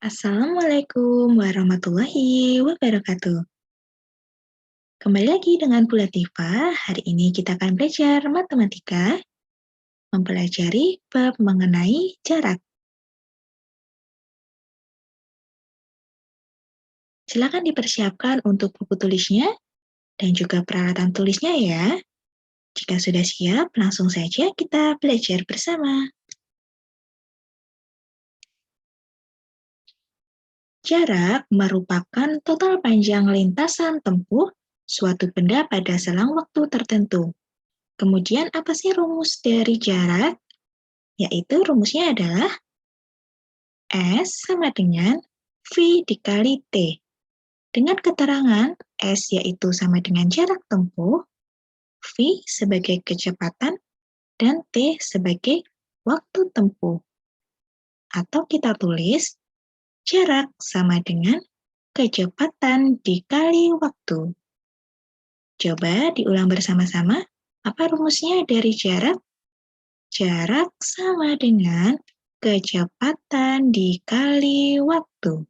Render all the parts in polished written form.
Assalamualaikum warahmatullahi wabarakatuh. Kembali lagi dengan Bu Latifah. Hari ini kita akan belajar matematika, mempelajari bab mengenai jarak. Silakan dipersiapkan untuk buku tulisnya dan juga peralatan tulisnya ya. Jika sudah siap, langsung saja kita belajar bersama. Jarak merupakan total panjang lintasan tempuh suatu benda pada selang waktu tertentu. Kemudian apa sih rumus dari jarak? Yaitu rumusnya adalah S sama dengan V dikali T. Dengan keterangan S yaitu sama dengan jarak tempuh, V sebagai kecepatan, dan T sebagai waktu tempuh. Atau kita tulis jarak sama dengan kecepatan dikali waktu. Coba diulang bersama-sama. Apa rumusnya dari jarak? Jarak sama dengan kecepatan dikali waktu.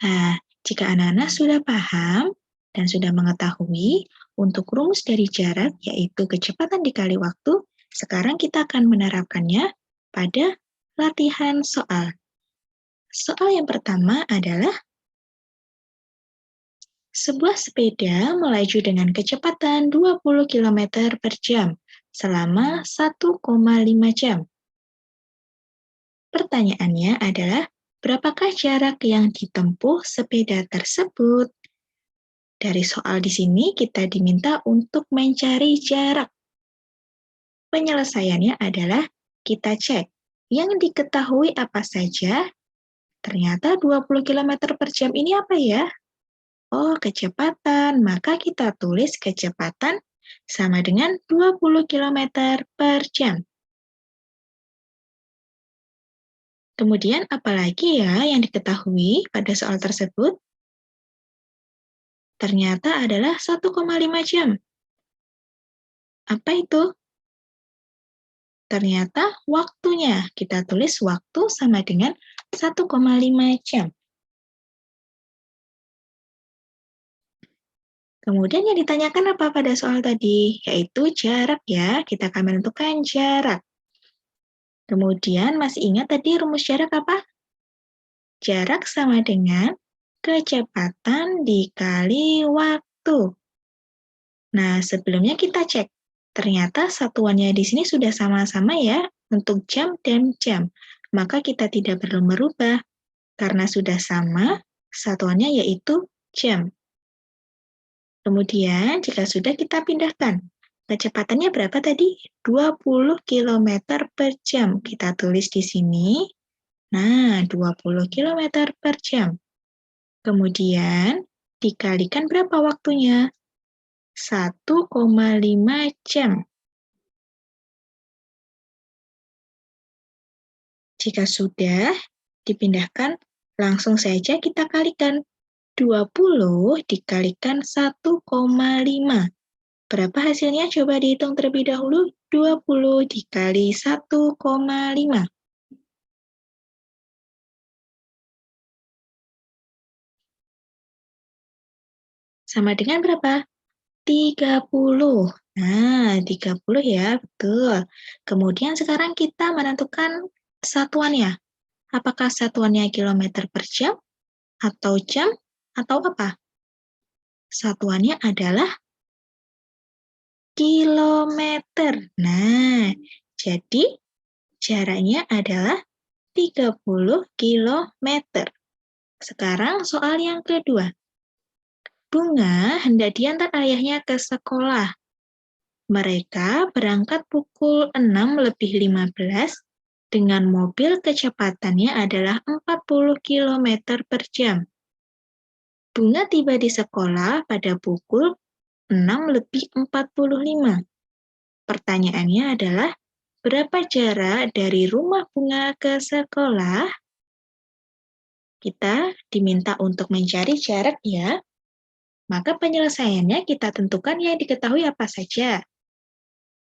Nah, jika anak-anak sudah paham dan sudah mengetahui untuk rumus dari jarak, yaitu kecepatan dikali waktu, sekarang kita akan menerapkannya pada latihan soal. Soal yang pertama adalah sebuah sepeda melaju dengan kecepatan 20 km per jam selama 1,5 jam. Pertanyaannya adalah, berapakah jarak yang ditempuh sepeda tersebut? Dari soal di sini kita diminta untuk mencari jarak. Penyelesaiannya adalah kita cek. Yang diketahui apa saja? Ternyata 20 km per jam ini apa ya? Oh, kecepatan. Maka kita tulis kecepatan sama dengan 20 km per jam. Kemudian apalagi ya yang diketahui pada soal tersebut? Ternyata adalah 1,5 jam. Apa itu? Ternyata waktunya. Kita tulis waktu sama dengan 1,5 jam. Kemudian yang ditanyakan apa pada soal tadi? Yaitu jarak ya. Kita akan menentukan jarak. Kemudian masih ingat tadi rumus jarak apa? Jarak sama dengan kecepatan dikali waktu. Nah, sebelumnya kita cek. Ternyata satuannya di sini sudah sama-sama ya untuk jam dan jam. Maka kita tidak perlu merubah. Karena sudah sama, satuannya yaitu jam. Kemudian, jika sudah kita pindahkan. Kecepatannya berapa tadi? 20 km per jam. Kita tulis di sini. Nah, 20 km per jam. Kemudian, dikalikan berapa waktunya? 1,5 jam. Jika sudah dipindahkan, langsung saja kita kalikan. 20 dikalikan 1,5. Berapa hasilnya? Coba dihitung terlebih dahulu. 20 dikali 1,5. Sama dengan berapa? 30. Nah, 30 ya, betul. Kemudian sekarang kita menentukan satuannya. Apakah satuannya kilometer per jam, atau jam, atau apa? Satuannya adalah kilometer. Nah, jadi jaraknya adalah 30 kilometer. Sekarang soal yang kedua. Bunga hendak diantar ayahnya ke sekolah. Mereka berangkat pukul 6:15 dengan mobil kecepatannya adalah 40 km per jam. Bunga tiba di sekolah pada pukul 6:45. Pertanyaannya adalah, berapa jarak dari rumah Bunga ke sekolah? Kita diminta untuk mencari jarak ya. Maka penyelesaiannya kita tentukan yang diketahui apa saja.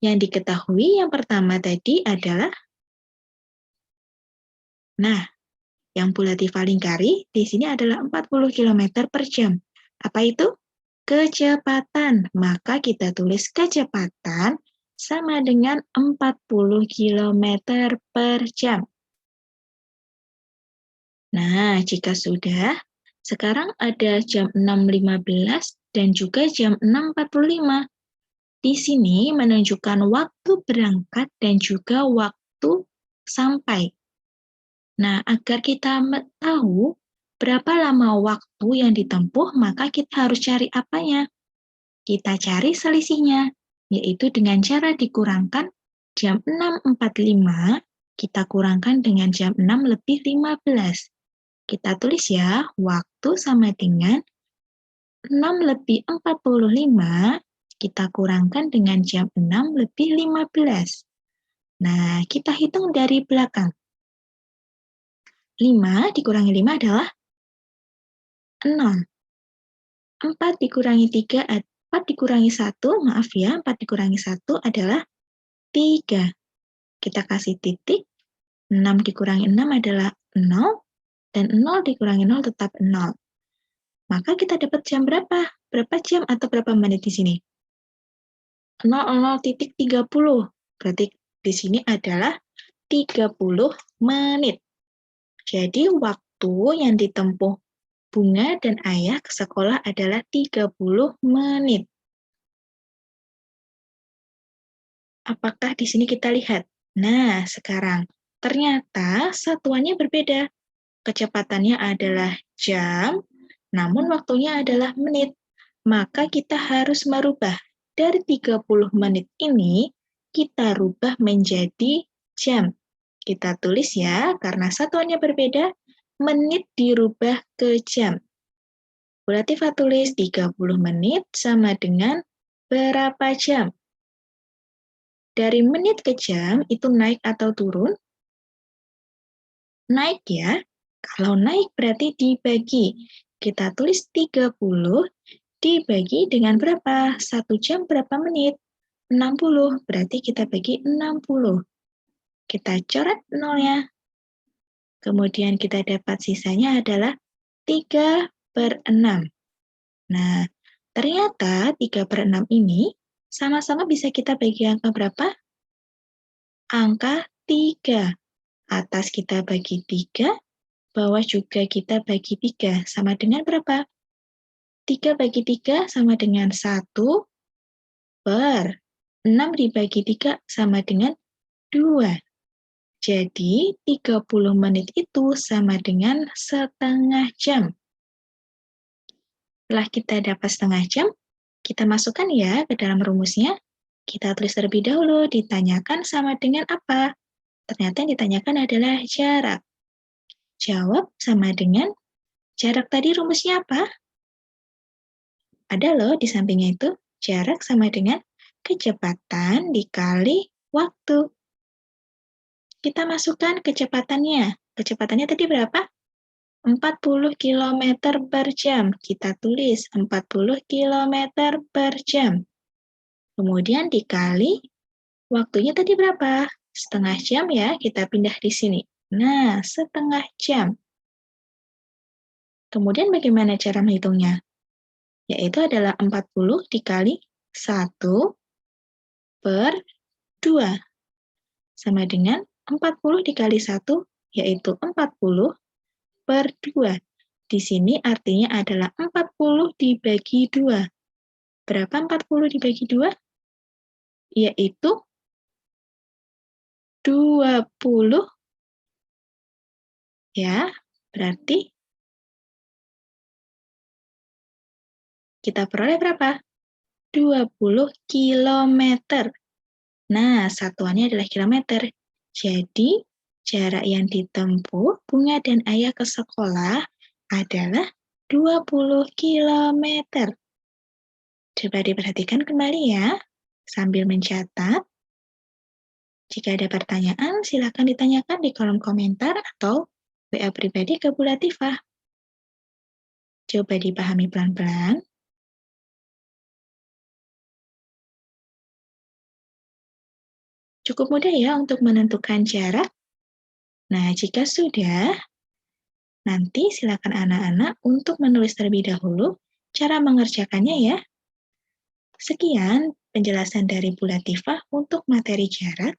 Yang diketahui yang pertama tadi adalah Nah, yang Bu Latifah lingkari di sini adalah 40 km per jam. Apa itu? Kecepatan. Maka kita tulis kecepatan sama dengan 40 km per jam. Nah, jika sudah, sekarang ada jam 6.15 dan juga jam 6.45. Di sini menunjukkan waktu berangkat dan juga waktu sampai. Nah, agar kita tahu berapa lama waktu yang ditempuh, maka kita harus cari apanya? Kita cari selisihnya, yaitu dengan cara dikurangkan jam 6.45, kita kurangkan dengan jam 6.15. Kita tulis ya, waktu sama dengan 6.45, kita kurangkan dengan jam 6.15. Nah, kita hitung dari belakang. 5 dikurangi 5 adalah 0. 4 dikurangi 3, 4 dikurangi 1, maaf ya, 4 dikurangi 1 adalah 3. Kita kasih titik, 6 dikurangi 6 adalah 0, dan 0 dikurangi 0 tetap 0. Maka kita dapat jam berapa? Berapa jam atau berapa menit di sini? 00.30. Berarti di sini adalah 30 menit. Jadi waktu yang ditempuh Bunga dan Ayah ke sekolah adalah 30 menit. Apakah di sini kita lihat? Nah, sekarang ternyata satuannya berbeda. Kecepatannya adalah jam, namun waktunya adalah menit. Maka kita harus merubah. Dari 30 menit ini, kita rubah menjadi jam. Kita tulis ya, karena satuannya berbeda, menit dirubah ke jam. Bu Latifah tulis 30 menit sama dengan berapa jam? Dari menit ke jam, itu naik atau turun? Naik ya. Kalau naik berarti dibagi. Kita tulis 30 dibagi dengan berapa? 1 jam berapa menit? 60. Berarti kita bagi 60. Kita coret nolnya. Kemudian kita dapat sisanya adalah 3/6. Nah, ternyata 3/6 ini sama-sama bisa kita bagi angka berapa? Angka 3. Atas kita bagi 3, bawah juga kita bagi 3. Sama dengan berapa? 3 bagi 3 sama dengan 1/6 dibagi 3 sama dengan 2. Jadi, 30 menit itu sama dengan setengah jam. Setelah kita dapat setengah jam, kita masukkan ya ke dalam rumusnya. Kita tulis terlebih dahulu, ditanyakan sama dengan apa? Ternyata yang ditanyakan adalah jarak. Jawab sama dengan jarak tadi rumusnya apa? Ada loh di sampingnya itu, jarak sama dengan kecepatan dikali waktu. Kita masukkan kecepatannya. Kecepatannya tadi berapa? 40 km per jam. Kita tulis 40 km per jam. Kemudian dikali waktunya tadi berapa? Setengah jam ya, kita pindah di sini. Nah, setengah jam. Kemudian bagaimana cara menghitungnya? Yaitu adalah 40 dikali 1/2. Sama dengan 40 dikali 1, yaitu 40/2. Di sini artinya adalah 40 dibagi 2. Berapa 40 dibagi 2? Yaitu 20. Ya, berarti kita peroleh berapa? 20 kilometer. Nah, satuannya adalah kilometer. Jadi, jarak yang ditempuh Bunga dan Ayah ke sekolah adalah 20 kilometer. Coba diperhatikan kembali ya, sambil mencatat. Jika ada pertanyaan, silakan ditanyakan di kolom komentar atau WA pribadi ke Bu Latifah. Coba dipahami pelan-pelan. Cukup mudah ya untuk menentukan jarak. Nah, jika sudah, nanti silakan anak-anak untuk menulis terlebih dahulu cara mengerjakannya ya. Sekian penjelasan dari Bu Latifah untuk materi jarak.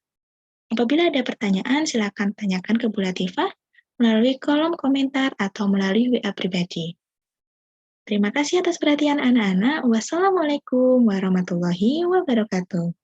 Apabila ada pertanyaan, silakan tanyakan ke Bu Latifah melalui kolom komentar atau melalui WA pribadi. Terima kasih atas perhatian anak-anak. Wassalamualaikum warahmatullahi wabarakatuh.